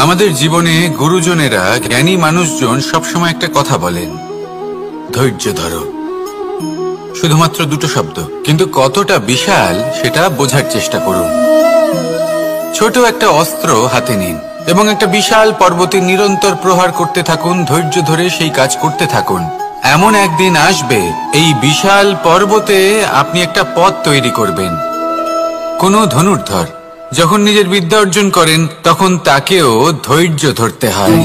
আমাদের জীবনে গুরুজনেরা, জ্ঞানী মানুষজন সবসময় একটা কথা বলেন, ধৈর্য ধরো। শুধুমাত্র দুটো শব্দ, কিন্তু কতটা বিশাল সেটা বোঝার চেষ্টা করুন। ছোট একটা অস্ত্র হাতে নিন এবং একটা বিশাল পর্বতে নিরন্তর প্রহার করতে থাকুন। ধৈর্য ধরে সেই কাজ করতে থাকুন। এমন একদিন আসবে, এই বিশাল পর্বতে আপনি একটা পথ তৈরি করবেন। কোনো ধনুর্ধর যখন নিজের বিদ্যা অর্জন করেন, তখন তাকেও ধৈর্য ধরতে হয়,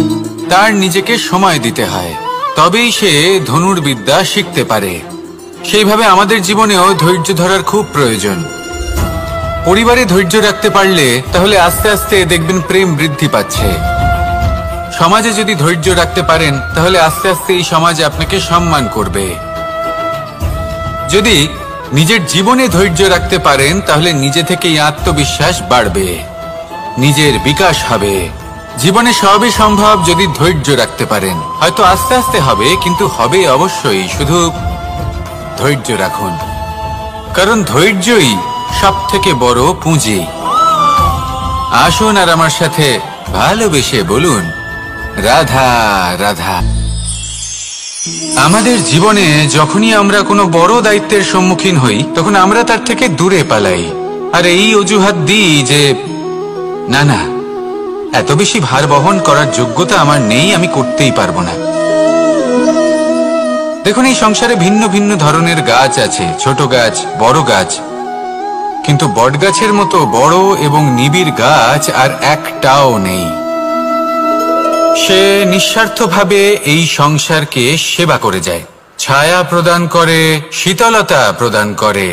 তার নিজেকে সময় দিতে হয়, তবেই সে ধনুর্বিদ্যা শিখতে পারে। সেইভাবে আমাদের জীবনেও ধৈর্য ধরার খুব প্রয়োজন। পরিবারে ধৈর্য রাখতে পারলে তাহলে আস্তে আস্তে দেখবেন প্রেম বৃদ্ধি পাচ্ছে। সমাজে যদি ধৈর্য রাখতে পারেন, তাহলে আস্তে আস্তে এই সমাজ আপনাকে সম্মান করবে। যদি নিজের জীবনে ধৈর্য রাখতে পারেন, তাহলে নিজে থেকেই আত্মবিশ্বাস বাড়বে, নিজের বিকাশ হবে। জীবনে সবই সম্ভব যদি ধৈর্য রাখতে পারেন। হয়তো আস্তে আস্তে হবে, কিন্তু হবে অবশ্যই। শুধু ধৈর্য রাখুন, কারণ ধৈর্যই সবথেকে বড় পুঁজি। আসুন আর আমার সাথে ভালোবেসে বলুন, রাধা রাধা। আমাদের জীবনে যখনই আমরা কোনো বড় দায়িত্বের সম্মুখীন হই, তখন আমরা তার থেকে দূরে পালাই, আর এই অজুহাত দিই যে না না, এত বেশি ভার বহন করার যোগ্যতা আমার নেই, আমি করতেই পারবো না। দেখুন, এই সংসারে ভিন্ন ভিন্ন ধরনের গাছ আছে, ছোট গাছ, বড় গাছ, কিন্তু বটগাছের মতো বড় এবং নিবিড় গাছ আর একটাও নেই। সে নিঃস্বার্থভাবে এই সংসারকে সেবা করে যায়, ছায়া প্রদান করে, শীতলতা প্রদান করে।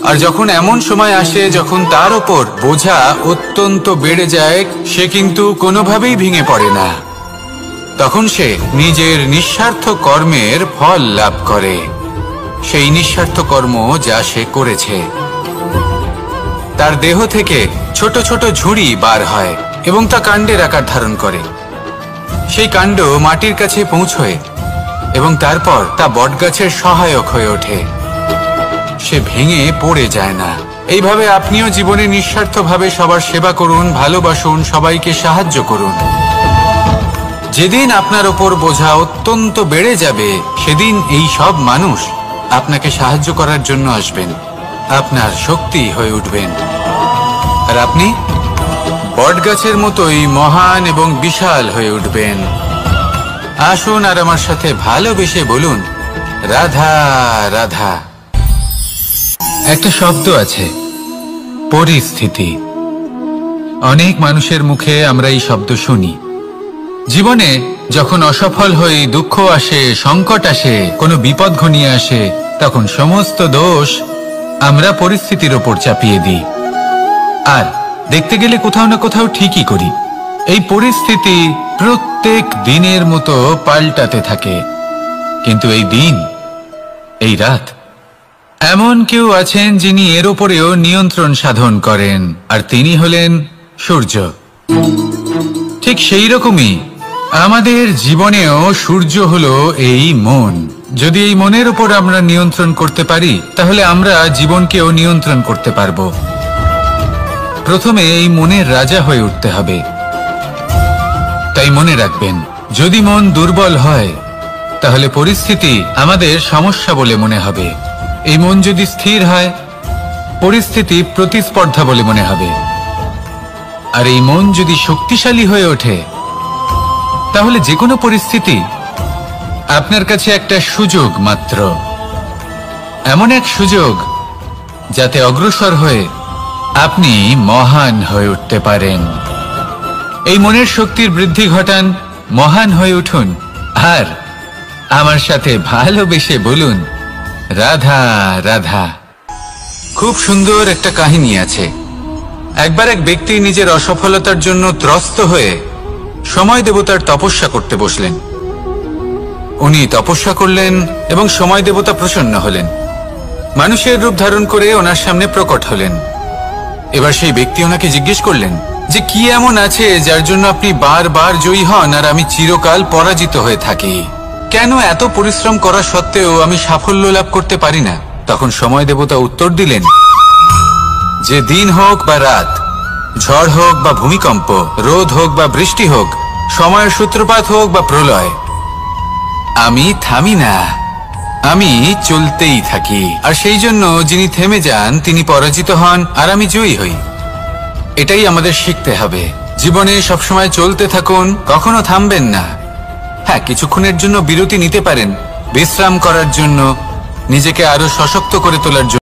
আর যখন এমন সময় আসে যখন তার উপর বোঝা অত্যন্ত বেড়ে যায়, সে কিন্তু কোনোভাবেই ভেঙে পড়ে না। তখন সে নিজের নিঃস্বার্থ কর্মের ফল লাভ করে, সেই নিঃস্বার্থ কর্ম যা সে করেছে। তার দেহ থেকে ছোট ছোট ঝুড়ি বার হয় এবং তা কাণ্ডের আকার ধারণ করে। সেই কাণ্ড মাটির কাছে পৌঁছয় এবং তারপর তা বটগাছের সহায়ক হয়ে ওঠে। সে ভেঙে পড়ে যায় না। এইভাবে আপনিও জীবনে নিঃস্বার্থভাবে সবার সেবা করুন, ভালোবাসুন, সবাইকে সাহায্য করুন। যেদিন আপনার ওপর বোঝা অত্যন্ত বেড়ে যাবে, সেদিন এই সব মানুষ আপনাকে সাহায্য করার জন্য আসবেন, আপনার শক্তি হয়ে উঠবেন, আর আপনি বটগাছের মতোই মহান এবং বিশাল হয়ে উঠবেন। আসুন আর আমার সাথে ভালোবেসে বলুন, রাধা রাধা। একটা শব্দ আছে, পরিস্থিতি। অনেক মানুষের মুখে আমরা এই শব্দ শুনি। জীবনে যখন অসফল হই, দুঃখ আসে, সংকট আসে, কোনো বিপদ ঘনিয়ে আসে, তখন সমস্ত দোষ আমরা পরিস্থিতির ওপর চাপিয়ে দিই। আর দেখতে গেলে কোথাও না কোথাও ঠিকই করি। এই পরিস্থিতি প্রত্যেক দিনের মতো পাল্টাতে থাকে, কিন্তু এই দিন, এই রাত, এমন কেউ আছেন যিনি এর ওপরেও নিয়ন্ত্রণ সাধন করেন, আর তিনি হলেন সূর্য। ঠিক সেই রকমই আমাদের জীবনেও সূর্য হলো এই মন। যদি এই মনের উপর আমরা নিয়ন্ত্রণ করতে পারি, তাহলে আমরা জীবনকেও নিয়ন্ত্রণ করতে পারবো। প্রথমে এই মনের রাজা হয়ে উঠতে হবে। তাই মনে রাখবেন, যদি মন দুর্বল হয়, তাহলে পরিস্থিতি আমাদের সমস্যা বলে মনে হবে। এই মন যদি স্থির হয়, পরিস্থিতি প্রতিস্পর্ধা বলে মনে হবে। আর এই মন যদি শক্তিশালী হয়ে ওঠে, তাহলে যে কোনো পরিস্থিতি আপনার কাছে একটা সুযোগ মাত্র, এমন এক সুযোগ যাতে অগ্রসর হয়ে আপনি মহান হয়ে উঠতে পারেন। এই মনের শক্তির বৃদ্ধি ঘটান, মহান হয়ে উঠুন, আর আমার সাথে ভালোবেসে বলুন, রাধা রাধা। খুব সুন্দর একটা কাহিনী আছে। একবার এক ব্যক্তি নিজের অসফলতার জন্য ত্রস্ত হয়ে সময় দেবতার তপস্যা করতে বসলেন। উনি তপস্যা করলেন এবং সময় দেবতা প্রসন্ন হলেন, মানুষের রূপ ধারণ করে ওনার সামনে প্রকট হলেন। এবার সেই ব্যক্তি ওনাকে জিজ্ঞেস করলেন যে কি এমন আছে যার জন্য আপনি বারবার জয়ী হন আর আমি চিরকাল পরাজিত হয়ে থাকি? কেন এত পরিশ্রম করা সত্ত্বেও আমি সাফল্য লাভ করতে পারি না? তখন সময় দেবতা উত্তর দিলেন যে দিন হোক বা রাত, ঝড় হোক বা ভূমিকম্প, রোদ হোক বা বৃষ্টি হোক, সময়ের সূত্রপাত হোক বা প্রলয়, আমি থামি না, আমি চলতেই থাকি। আর সেই জন্য যিনি থেমে যান তিনি পরাজিত হন আর আমি জয়ী হই। এটাই আমাদের শিখতে হবে। জীবনে সবসময় চলতে থাকুন, কখনো থামবেন না। হ্যাঁ, কিছুক্ষণের জন্য বিরতি নিতে পারেন, বিশ্রাম করার জন্য, নিজেকে আরো সশক্ত করে তোলার জন্য।